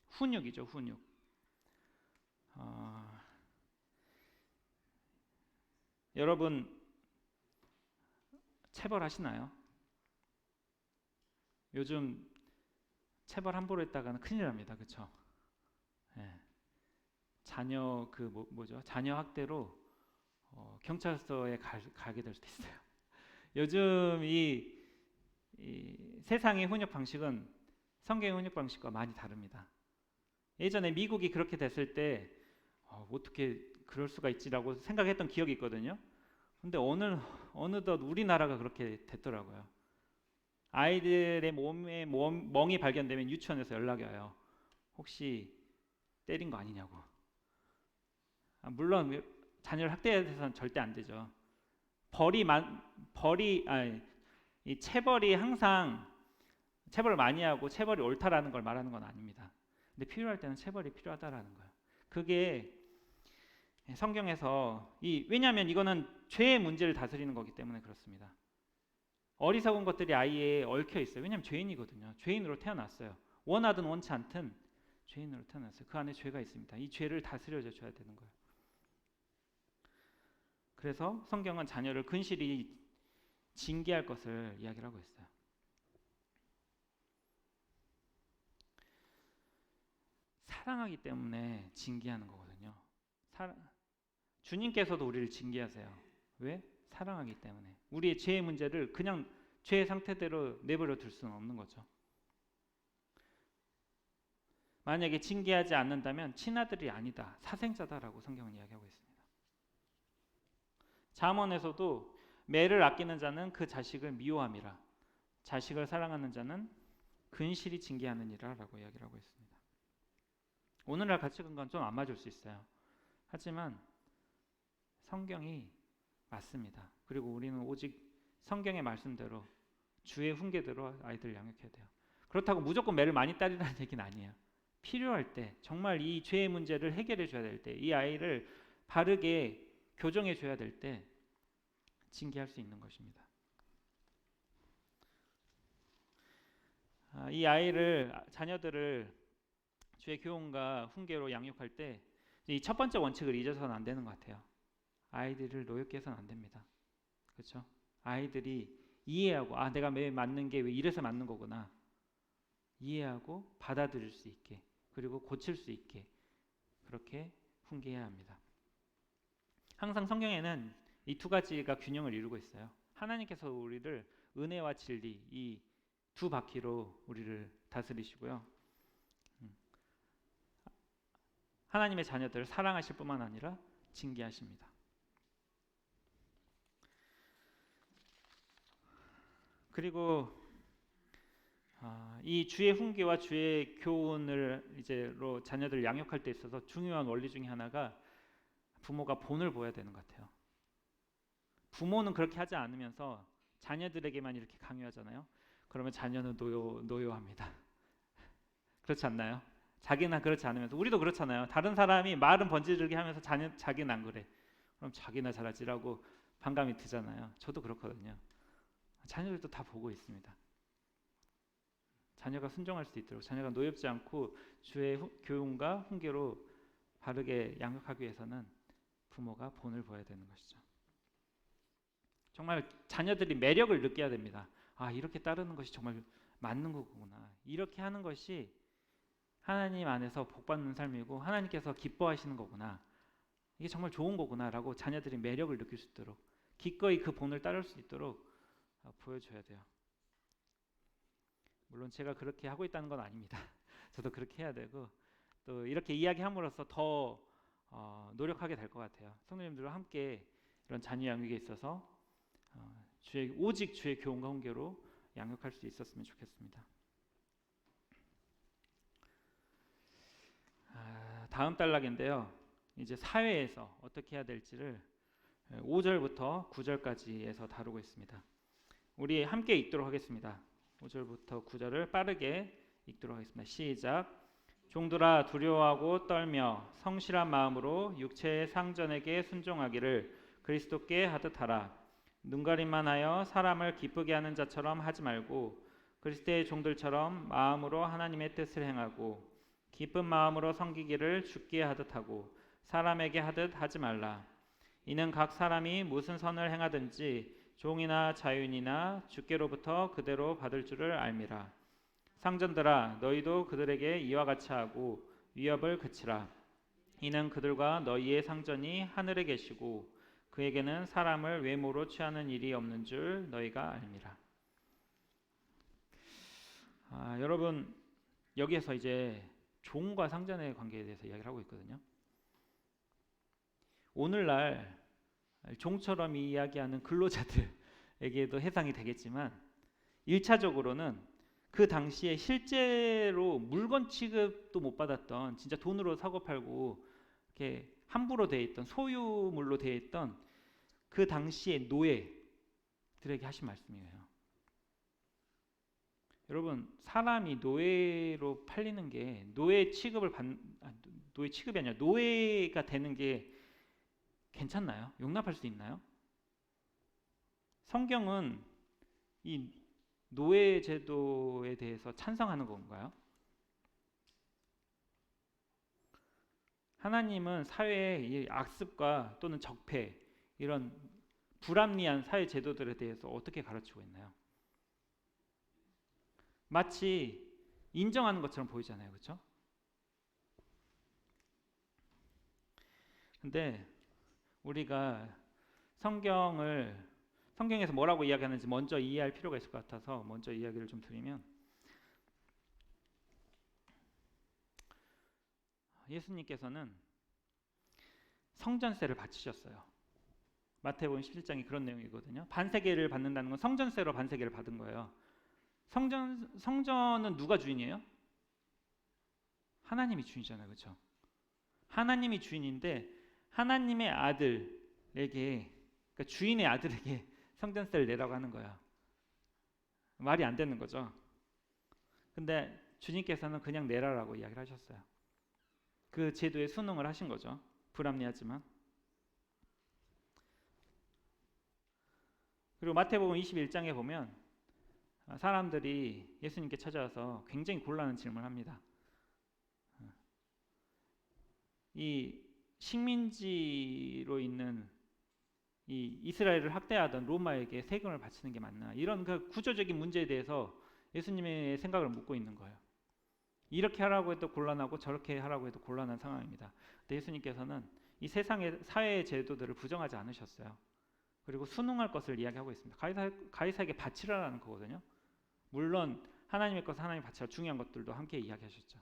훈육이죠, 훈육. 여러분 체벌하시나요? 요즘 체벌 함부로 했다가는 큰일 납니다, 그렇죠? 네. 자녀 뭐죠? 자녀 학대로 경찰서에 가게 될 수도 있어요. 요즘 이 세상의 훈육 방식은 성경의 훈육 방식과 많이 다릅니다. 예전에 미국이 그렇게 됐을 때 어떻게 그럴 수가 있지라고 생각했던 기억이 있거든요. 근데 어느덧 우리나라가 그렇게 됐더라고요. 아이들의 몸에 멍이 발견되면 유치원에서 연락이 와요. 혹시 때린 거 아니냐고. 물론 자녀를 학대해서는 절대 안 되죠. 이 체벌이 항상 체벌을 많이 하고 체벌이 옳다라는 걸 말하는 건 아닙니다. 근데 필요할 때는 체벌이 필요하다라는 거예요. 그게 성경에서 왜냐하면 이거는 죄의 문제를 다스리는 거기 때문에 그렇습니다. 어리석은 것들이 아이에 얽혀 있어요. 왜냐하면 죄인이거든요. 죄인으로 태어났어요. 원하든 원치 않든 죄인으로 태어났어요. 그 안에 죄가 있습니다. 이 죄를 다스려 줘야 되는 거예요. 그래서 성경은 자녀를 근실히 징계할 것을 이야기를 하고 있어요. 사랑하기 때문에 징계하는 거거든요. 주님께서도 우리를 징계하세요. 왜? 사랑하기 때문에. 우리의 죄의 문제를 그냥 죄의 상태대로 내버려 둘 수는 없는 거죠. 만약에 징계하지 않는다면 친아들이 아니다, 사생자다라고 성경은 이야기하고 있습니다. 잠언에서도 매를 아끼는 자는 그 자식을 미워함이라, 자식을 사랑하는 자는 근실히 징계하느니라라고 이야기를 하고 있습니다. 오늘날 가치관과는 좀 안 맞을 수 있어요. 하지만 성경이 맞습니다. 그리고 우리는 오직 성경의 말씀대로 주의 훈계대로 아이들을 양육해야 돼요. 그렇다고 무조건 매를 많이 따르라는 얘기는 아니에요. 필요할 때, 정말 이 죄의 문제를 해결해 줘야 될 때, 이 아이를 바르게 교정해 줘야 될 때 징계할 수 있는 것입니다. 이 자녀들을 주의 교훈과 훈계로 양육할 때 이 첫 번째 원칙을 잊어서는 안 되는 것 같아요. 아이들을 노엽게 해서는 안 됩니다. 그렇죠? 아이들이 이해하고 내가 왜 맞는 게 왜 이래서 맞는 거구나 이해하고 받아들일 수 있게, 그리고 고칠 수 있게 그렇게 훈계해야 합니다. 항상 성경에는 이 두 가지가 균형을 이루고 있어요. 하나님께서 우리를 은혜와 진리 이 두 바퀴로 우리를 다스리시고요. 하나님의 자녀들을 사랑하실 뿐만 아니라 징계하십니다. 그리고 이 주의 훈계와 주의 교훈을 이제로 자녀들을 양육할 때 있어서 중요한 원리 중에 하나가 부모가 본을 보여야 되는 것 같아요. 부모는 그렇게 하지 않으면서 자녀들에게만 이렇게 강요하잖아요. 그러면 자녀는 노여합니다. 그렇지 않나요? 자기는 그렇지 않으면서, 우리도 그렇잖아요. 다른 사람이 말은 번지르게 하면서 자기는 안 그래. 그럼 자기나 잘하지라고 반감이 드잖아요. 저도 그렇거든요. 자녀들도 다 보고 있습니다. 자녀가 순종할 수 있도록, 자녀가 노엽지 않고 주의 교훈과 훈계로 바르게 양육하기 위해서는 부모가 본을 보여야 되는 것이죠. 정말 자녀들이 매력을 느껴야 됩니다. 이렇게 따르는 것이 정말 맞는 거구나. 이렇게 하는 것이 하나님 안에서 복받는 삶이고 하나님께서 기뻐하시는 거구나. 이게 정말 좋은 거구나라고 자녀들이 매력을 느낄 수 있도록, 기꺼이 그 본을 따를 수 있도록 보여줘야 돼요. 물론 제가 그렇게 하고 있다는 건 아닙니다. 저도 그렇게 해야 되고, 또 이렇게 이야기함으로써 더 노력하게 될 것 같아요. 성도님들과 함께 이런 자녀 양육에 있어서 오직 주의 교훈과 훈계로 양육할 수 있었으면 좋겠습니다. 다음 단락인데요. 이제 사회에서 어떻게 해야 될지를 5절부터 9절까지에서 다루고 있습니다. 우리 함께 읽도록 하겠습니다. 5절부터 9절을 빠르게 읽도록 하겠습니다. 시작. 종들아 두려워하고 떨며 성실한 마음으로 육체의 상전에게 순종하기를 그리스도께 하듯 하라. 눈가림만 하여 사람을 기쁘게 하는 자처럼 하지 말고 그리스도의 종들처럼 마음으로 하나님의 뜻을 행하고 기쁜 마음으로 섬기기를 주께 하듯 하고 사람에게 하듯 하지 말라. 이는 각 사람이 무슨 선을 행하든지 종이나 자윤이나 주께로부터 그대로 받을 줄을 알미라. 상전들아 너희도 그들에게 이와 같이 하고 위협을 그치라. 이는 그들과 너희의 상전이 하늘에 계시고 그에게는 사람을 외모로 취하는 일이 없는 줄 너희가 알미라. 여러분, 여기에서 이제 종과 상전의 관계에 대해서 이야기를 하고 있거든요. 오늘날 종처럼 이야기하는 근로자들에게도 해당이 되겠지만 1차적으로는 그 당시에 실제로 물건 취급도 못 받았던 진짜 돈으로 사고 팔고 이렇게 함부로 돼 있던 소유물로 돼 있던 그 당시의 노예들에게 하신 말씀이에요. 여러분, 사람이 노예로 팔리는 게 노예 취급이 아니라 노예가 되는 게 괜찮나요? 용납할 수 있나요? 성경은 이 노예 제도에 대해서 찬성하는 건가요? 하나님은 사회의 이 악습과 또는 적폐, 이런 불합리한 사회 제도들에 대해서 어떻게 가르치고 있나요? 마치 인정하는 것처럼 보이잖아요, 그렇죠? 근데 우리가 성경에서 뭐라고 이야기하는지 먼저 이해할 필요가 있을 것 같아서 먼저 이야기를 좀 드리면, 예수님께서는 성전세를 바치셨어요. 마태복음 17장이 그런 내용이거든요. 반세계를 받는다는 건 성전세로 반세계를 받은 거예요. 성전은 누가 주인이에요? 하나님이 주인이잖아요, 그렇죠? 하나님이 주인인데 하나님의 아들에게, 그러니까 주인의 아들에게 성전세를 내라고 하는 거야. 말이 안 되는 거죠. 근데 주님께서는 그냥 내라라고 이야기를 하셨어요. 그 제도에 순응을 하신 거죠. 불합리하지만. 그리고 마태복음 21장에 보면 사람들이 예수님께 찾아와서 굉장히 곤란한 질문을 합니다. 이 식민지로 있는 이 이스라엘을 학대하던 로마에게 세금을 바치는 게 맞나? 이런 그 구조적인 문제에 대해서 예수님의 생각을 묻고 있는 거예요. 이렇게 하라고 해도 곤란하고 저렇게 하라고 해도 곤란한 상황입니다. 근데 예수님께서는 이 세상의 사회 제도들을 부정하지 않으셨어요. 그리고 순응할 것을 이야기하고 있습니다. 가이사에게 바치라라는 거거든요. 물론 하나님의 것을 하나님 바치라, 중요한 것들도 함께 이야기하셨죠.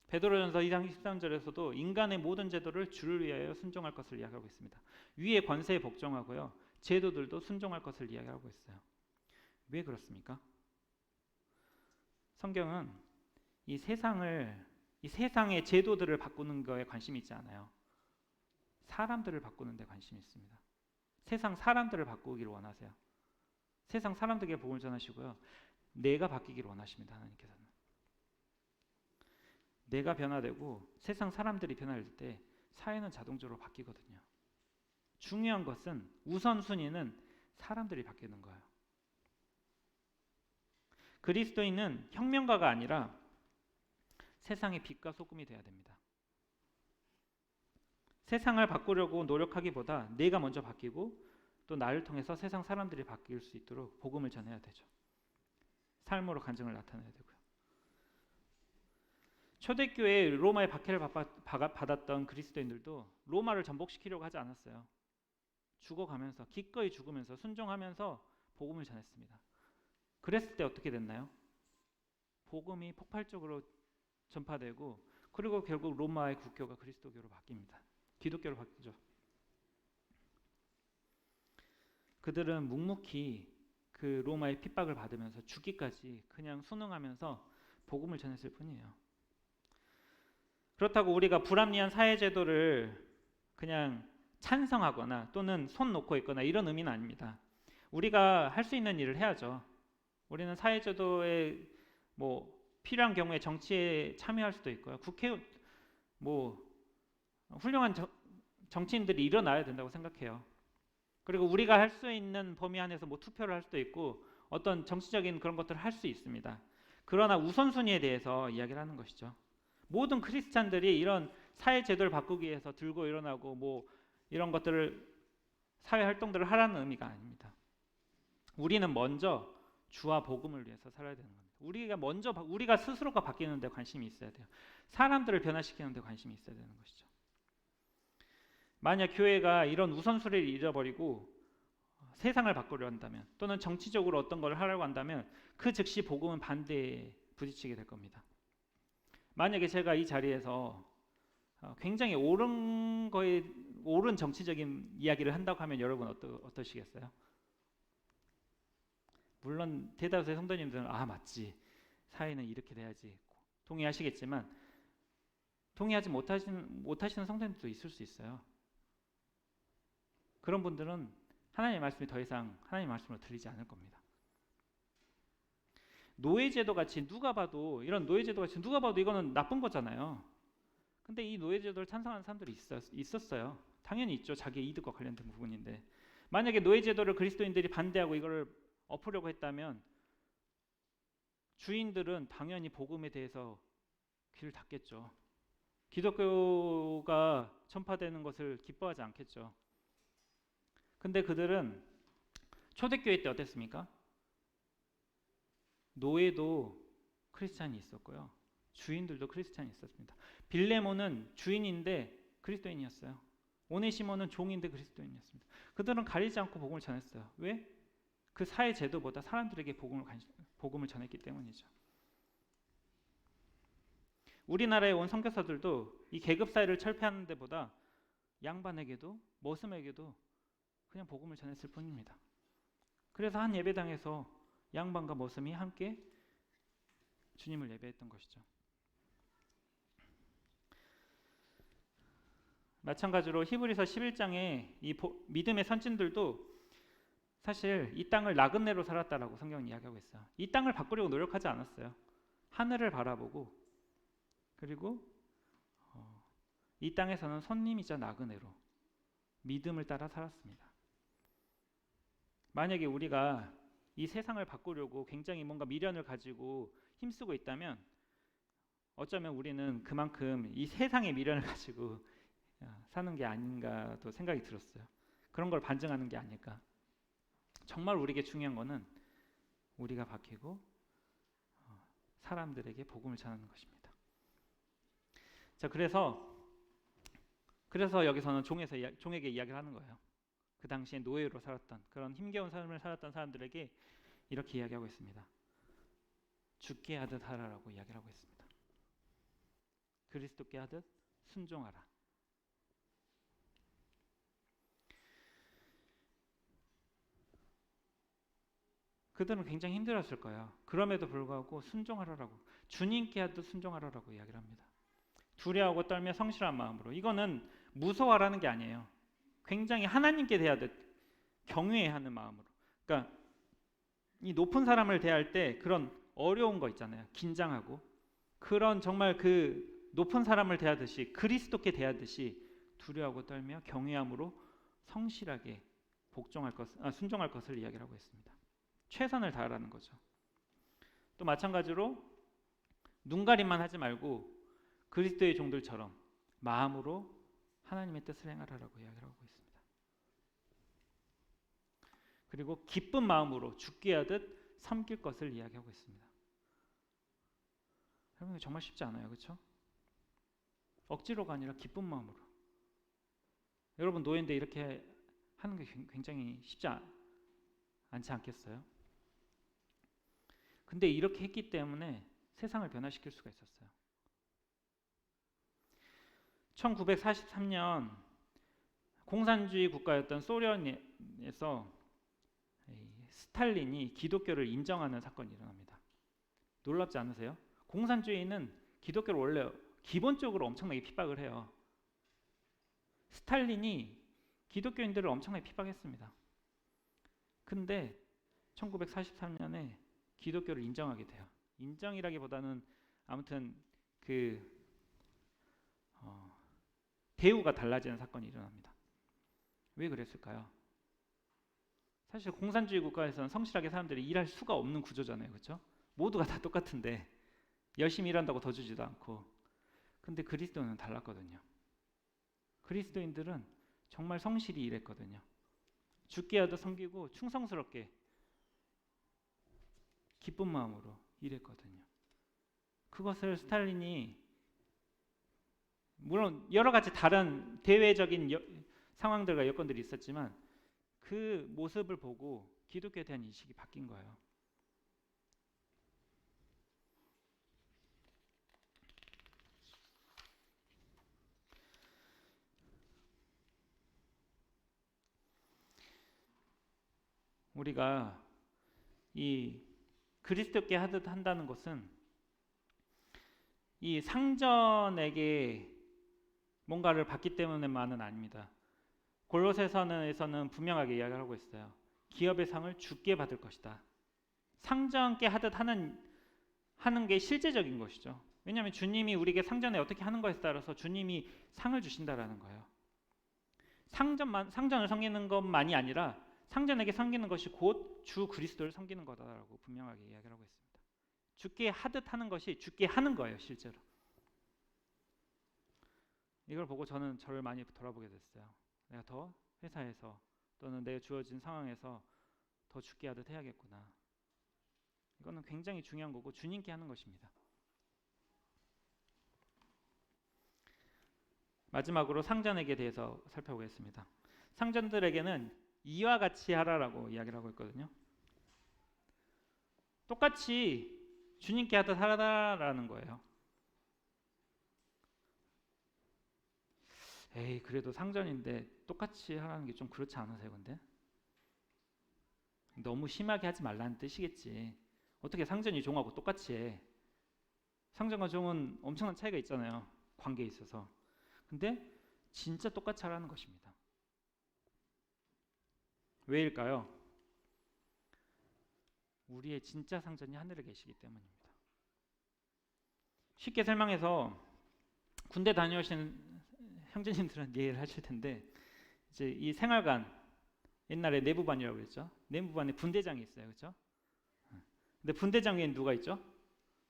베드로전서 2장 13절에서도 인간의 모든 제도를 주를 위하여 순종할 것을 이야기하고 있습니다. 위의 권세에 복종하고요, 제도들도 순종할 것을 이야기하고 있어요. 왜 그렇습니까? 성경은 이 세상의 제도들을 바꾸는 거에 관심이 있지 않아요. 사람들을 바꾸는 데 관심이 있습니다. 세상 사람들을 바꾸기를 원하세요. 세상 사람들에게 복음을 전하시고요, 내가 바뀌기를 원하십니다. 하나님께서는 내가 변화되고 세상 사람들이 변화될 때 사회는 자동적으로 바뀌거든요. 중요한 것은 우선순위는 사람들이 바뀌는 거예요. 그리스도인은 혁명가가 아니라 세상의 빛과 소금이 되어야 됩니다. 세상을 바꾸려고 노력하기보다 내가 먼저 바뀌고 또 나를 통해서 세상 사람들이 바뀔 수 있도록 복음을 전해야 되죠. 삶으로 간증을 나타내야 되고요. 초대교회 로마의 박해를 받았던 그리스도인들도 로마를 전복시키려고 하지 않았어요. 죽어가면서, 기꺼이 죽으면서 순종하면서 복음을 전했습니다. 그랬을 때 어떻게 됐나요? 복음이 폭발적으로 전파되고, 그리고 결국 로마의 국교가 그리스도교로 바뀝니다. 기독교로 바뀌죠. 그들은 묵묵히 그 로마의 핍박을 받으면서 죽기까지 그냥 순응하면서 복음을 전했을 뿐이에요. 그렇다고 우리가 불합리한 사회제도를 그냥 찬성하거나 또는 손 놓고 있거나 이런 의미는 아닙니다. 우리가 할 수 있는 일을 해야죠. 우리는 사회제도에 필요한 경우에 정치에 참여할 수도 있고요. 훌륭한 정치인들이 일어나야 된다고 생각해요. 그리고 우리가 할 수 있는 범위 안에서 투표를 할 수도 있고 어떤 정치적인 그런 것들을 할 수 있습니다. 그러나 우선순위에 대해서 이야기를 하는 것이죠. 모든 크리스찬들이 이런 사회 제도를 바꾸기 위해서 들고 일어나고 이런 것들을, 사회 활동들을 하라는 의미가 아닙니다. 우리는 먼저 주와 복음을 위해서 살아야 되는 겁니다. 우리가 스스로가 바뀌는 데 관심이 있어야 돼요. 사람들을 변화시키는 데 관심이 있어야 되는 것이죠. 만약 교회가 이런 우선순위를 잃어버리고 세상을 바꾸려 한다면, 또는 정치적으로 어떤 걸 하려고 한다면 그 즉시 복음은 부딪히게 될 겁니다. 만약에 제가 이 자리에서 굉장히 옳은 정치적인 이야기를 한다고 하면 여러분 어떠시겠어요? 물론 대다수의 성도님들은 맞지, 사회는 이렇게 돼야지 동의하시겠지만, 동의하지 못하시는 성도님들도 있을 수 있어요. 그런 분들은 하나님의 말씀이 더 이상 하나님의 말씀으로 들리지 않을 겁니다. 노예제도 같이 누가 봐도 이거는 나쁜 거잖아요. 근데 이 노예제도를 찬성하는 사람들이 있었어요. 당연히 있죠. 자기의 이득과 관련된 부분인데, 만약에 노예제도를 그리스도인들이 반대하고 이거를 엎으려고 했다면 주인들은 당연히 복음에 대해서 귀를 닫겠죠. 기독교가 전파되는 것을 기뻐하지 않겠죠. 근데 그들은 초대교회 때 어땠습니까? 노예도 크리스찬이 있었고요, 주인들도 크리스찬이 있었습니다. 빌레몬은 주인인데 그리스도인이었어요. 오네시모는 종인데 그리스도인이었습니다. 그들은 가리지 않고 복음을 전했어요. 왜? 그 사회 제도보다 사람들에게 복음을 전했기 때문이죠. 우리나라에 온 선교사들도 이 계급 사회를 철폐하는 데보다 양반에게도 머슴에게도 그냥 복음을 전했을 뿐입니다. 그래서 한 예배당에서 양반과 머슴이 함께 주님을 예배했던 것이죠. 마찬가지로 히브리서 11장에 이 믿음의 선진들도 사실 이 땅을 나그네로 살았다라고 성경은 이야기하고 있어요. 이 땅을 바꾸려고 노력하지 않았어요. 하늘을 바라보고, 그리고 이 땅에서는 손님이자 나그네로 믿음을 따라 살았습니다. 만약에 우리가 이 세상을 바꾸려고 굉장히 뭔가 미련을 가지고 힘쓰고 있다면 어쩌면 우리는 그만큼 이 세상의 미련을 가지고 사는 게 아닌가도 생각이 들었어요. 그런 걸 반증하는 게 아닐까. 정말 우리에게 중요한 거는 우리가 바뀌고 사람들에게 복음을 전하는 것입니다. 자, 그래서 여기서는 종에게 이야기를 하는 거예요. 그 당시에 노예로 살았던, 그런 힘겨운 삶을 살았던 사람들에게 이렇게 이야기하고 있습니다. 죽게 하듯 하라라고 이야기를 하고 있습니다. 그리스도께 하듯 순종하라. 그들은 굉장히 힘들었을 거예요. 그럼에도 불구하고 순종하라라고, 주님께 하듯 순종하라라고 이야기를 합니다. 두려워하고 떨며 성실한 마음으로. 이거는 무서워하라는 게 아니에요. 굉장히 하나님께 대하듯 경외해야 하는 마음으로. 그러니까 이 높은 사람을 대할 때 그런 어려운 거 있잖아요. 긴장하고, 그런 정말 그 높은 사람을 대하듯이, 그리스도께 대하듯이 두려워하고 떨며 경외함으로 성실하게 순종할 것을 이야기를 하고 있습니다. 최선을 다하라는 거죠. 또 마찬가지로 눈가림만 하지 말고 그리스도의 종들처럼 마음으로 하나님의 뜻을 행하라라고 이야기를 하고 있습니다. 그리고 기쁜 마음으로 죽게 하듯 섬길 것을 이야기하고 있습니다. 여러분, 정말 쉽지 않아요, 그렇죠? 억지로가 아니라 기쁜 마음으로. 여러분 노예인데 이렇게 하는 게 굉장히 쉽지 않지 않겠어요? 근데 이렇게 했기 때문에 세상을 변화시킬 수가 있었어요. 1943년 공산주의 국가였던 소련에서 스탈린이 기독교를 인정하는 사건이 일어납니다. 놀랍지 않으세요? 공산주의는 기독교를 원래 기본적으로 엄청나게 핍박을 해요. 스탈린이 기독교인들을 엄청나게 핍박했습니다. 근데 1943년에 기독교를 인정하게 돼요. 인정이라기보다는 아무튼 대우가 달라지는 사건이 일어납니다. 왜 그랬을까요? 사실 공산주의 국가에서는 성실하게 사람들이 일할 수가 없는 구조잖아요, 그렇죠? 모두가 다 똑같은데 열심히 일한다고 더 주지도 않고. 근데 그리스도는 달랐거든요. 그리스도인들은 정말 성실히 일했거든요. 죽게 하듯 섬기고 충성스럽게 기쁜 마음으로 일했거든요. 그것을 스탈린이, 물론 여러 가지 다른 대외적인 상황들과 여건들이 있었지만 그 모습을 보고 기독교에 대한 인식이 바뀐 거예요. 우리가 이 그리스도께 하듯 한다는 것은 이 상전에게 뭔가를 받기 때문에만은 아닙니다. 골로새서는 분명하게 이야기를 하고 있어요. 기업의 상을 주께 받을 것이다. 상전께 하듯 하는 게 실제적인 것이죠. 왜냐하면 주님이 우리에게 상전에 어떻게 하는 것에 따라서 주님이 상을 주신다라는 거예요. 상전을 섬기는 것만이 아니라 상전에게 섬기는 것이 곧 주 그리스도를 섬기는 거다라고 분명하게 이야기를 하고 있습니다. 주께 하듯 하는 것이 주께 하는 거예요, 실제로. 이걸 보고 저는 저를 많이 돌아보게 됐어요. 내가 더 회사에서 또는 내 주어진 상황에서 더 주께 하듯 해야겠구나. 이거는 굉장히 중요한 거고 주님께 하는 것입니다. 마지막으로 상전에게 대해서 살펴보겠습니다. 상전들에게는 이와 같이 하라라고 이야기를 하고 있거든요. 똑같이 주님께 하듯 하라라는 거예요. 에이, 그래도 상전인데 똑같이 하라는 게 좀 그렇지 않으세요, 근데? 너무 심하게 하지 말라는 뜻이겠지. 어떻게 상전이 종하고 똑같이 해? 상전과 종은 엄청난 차이가 있잖아요, 관계에 있어서. 근데 진짜 똑같이 하라는 것입니다. 왜일까요? 우리의 진짜 상전이 하늘에 계시기 때문입니다. 쉽게 설명해서 군대 다녀오신 형제님들은 이해를 하실 텐데, 이제 이 생활관, 옛날에 내부반이라고 그랬죠. 내부반에 분대장이 있어요, 그렇죠? 근데 분대장 위엔 누가 있죠?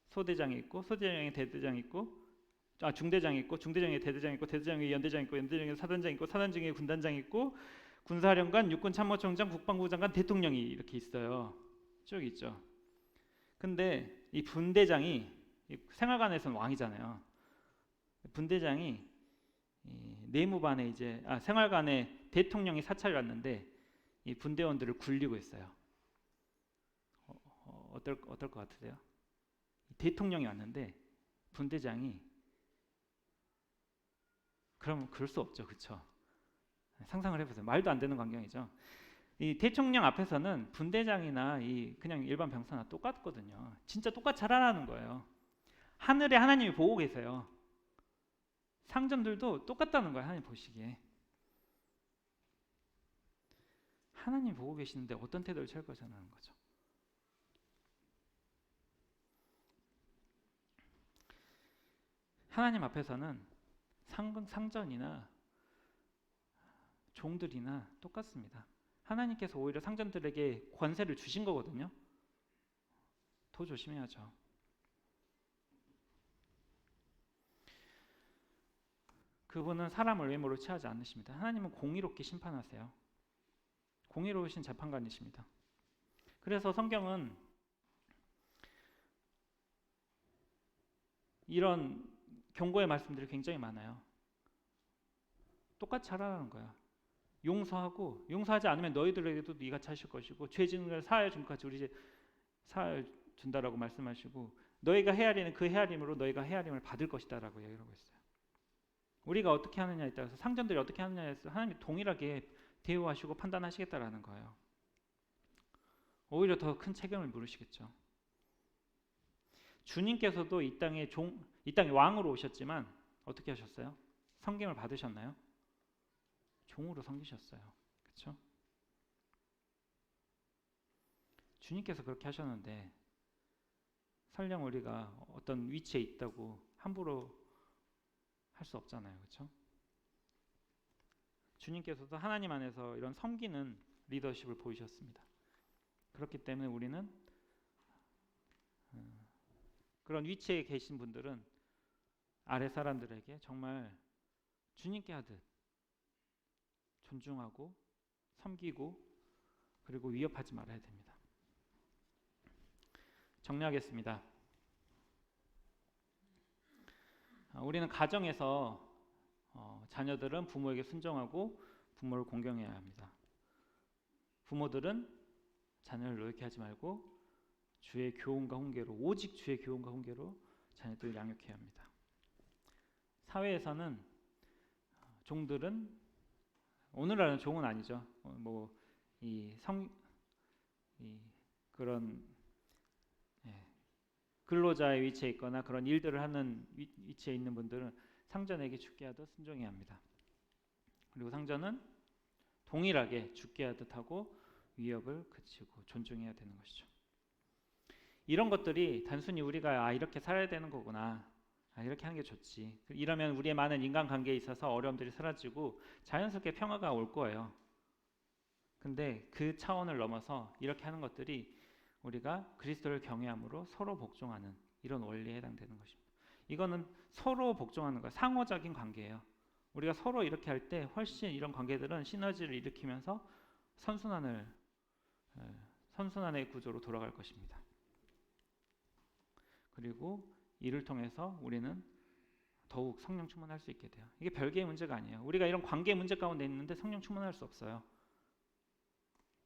소대장이 있고, 소대장에 대대장이 있고, 중대장이 있고, 중대장에 대대장이 있고, 대대장 위에 연대장이 있고, 연대장에 사단장이 있고, 사단장 위에 군단장이 있고, 군사령관, 육군참모총장, 국방부 장관, 대통령이 이렇게 있어요. 쭉 있죠. 근데 이 분대장이 생활관에서는 왕이잖아요. 분대장이 내무반에 생활관에 대통령이 사찰이 왔는데 이 분대원들을 굴리고 있어요. 어떨 것 같으세요? 대통령이 왔는데 분대장이 그럼 그럴 수 없죠, 그렇죠? 상상을 해보세요. 말도 안 되는 광경이죠. 이 대통령 앞에서는 분대장이나 그냥 일반 병사나 똑같거든요. 진짜 똑같이 하라는 거예요. 하늘에 하나님이 보고 계세요. 상전들도 똑같다는 거예요, 하나님 보시기에. 하나님 보고 계시는데 어떤 태도를 취할 거냐는 거죠. 하나님 앞에서는 상전이나 종들이나 똑같습니다. 하나님께서 오히려 상전들에게 권세를 주신 거거든요. 더 조심해야죠. 그분은 사람을 외모로 취하지 않으십니다. 하나님은 공의롭게 심판하세요. 공의로우신 재판관이십니다. 그래서 성경은 이런 경고의 말씀들이 굉장히 많아요. 똑같이 하라는 거야. 용서하고 용서하지 않으면 너희들에게도 네가 차실 것이고 죄 짓는 걸 사하여 준 것까지 우리 이제 사하여 준다라고 말씀하시고 너희가 헤아리는 그 헤아림으로 너희가 헤아림을 받을 것이다라고 얘기하고 있어요. 우리가 어떻게 하느냐에 따라서 상전들이 어떻게 하느냐에 따라서 하나님이 동일하게 대우하시고 판단하시겠다라는 거예요. 오히려 더 큰 책임을 물으시겠죠. 주님께서도 이 땅에 왕으로 오셨지만 어떻게 하셨어요? 섬김을 받으셨나요? 종으로 섬기셨어요. 그렇죠? 주님께서 그렇게 하셨는데 설령 우리가 어떤 위치에 있다고 함부로 할 수 없잖아요. 그렇죠? 주님께서도 하나님 안에서 이런 섬기는 리더십을 보이셨습니다. 그렇기 때문에 우리는 그런 위치에 계신 분들은 아래 사람들에게 정말 주님께 하듯 존중하고 섬기고 그리고 위협하지 말아야 됩니다. 정리하겠습니다. 우리는 가정에서 자녀들은 부모에게 순종하고 부모를 공경해야 합니다. 부모들은 자녀를 노엽게 하지 말고 주의 교훈과 훈계로 오직 주의 교훈과 훈계로 자녀들을 양육해야 합니다. 사회에서는 종들은 오늘날은 종은 아니죠. 그런 근로자의 위치에 있거나 그런 일들을 하는 위치에 있는 분들은 상전에게 죽게 하듯 순종해야 합니다. 그리고 상전은 동일하게 죽게 하듯 하고 위협을 그치고 존중해야 되는 것이죠. 이런 것들이 단순히 우리가 이렇게 살아야 되는 거구나, 이렇게 하는 게 좋지, 이러면 우리의 많은 인간관계에 있어서 어려움들이 사라지고 자연스럽게 평화가 올 거예요. 근데 그 차원을 넘어서 이렇게 하는 것들이 우리가 그리스도를 경외함으로 서로 복종하는 이런 원리에 해당되는 것입니다. 이거는 서로 복종하는 거예요. 상호적인 관계예요. 우리가 서로 이렇게 할 때 훨씬 이런 관계들은 시너지를 일으키면서 선순환의 구조로 돌아갈 것입니다. 그리고 이를 통해서 우리는 더욱 성령 충만할 수 있게 돼요. 이게 별개의 문제가 아니에요. 우리가 이런 관계 문제 가운데 있는데 성령 충만할 수 없어요.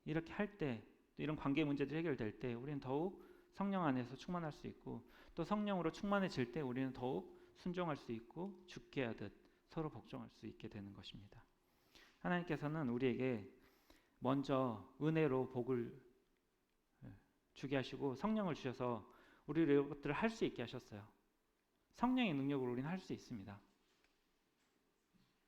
이렇게 할 때, 이런 관계 문제들이 해결될 때 우리는 더욱 성령 안에서 충만할 수 있고, 또 성령으로 충만해질 때 우리는 더욱 순종할 수 있고 죽게 하듯 서로 복종할 수 있게 되는 것입니다. 하나님께서는 우리에게 먼저 은혜로 복을 주게 하시고 성령을 주셔서 우리를 이것들을 할 수 있게 하셨어요. 성령의 능력으로 우리는 할 수 있습니다.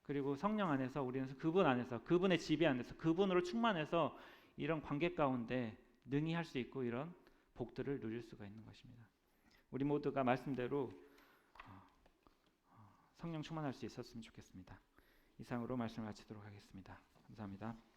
그리고 성령 안에서 우리는 그분 안에서, 그분의 지배 안에서, 그분으로 충만해서 이런 관계 가운데 능히 할 수 있고 이런 복들을 누릴 수가 있는 것입니다. 우리 모두가 말씀대로 성령 충만할 수 있었으면 좋겠습니다. 이상으로 말씀을 마치도록 하겠습니다. 감사합니다.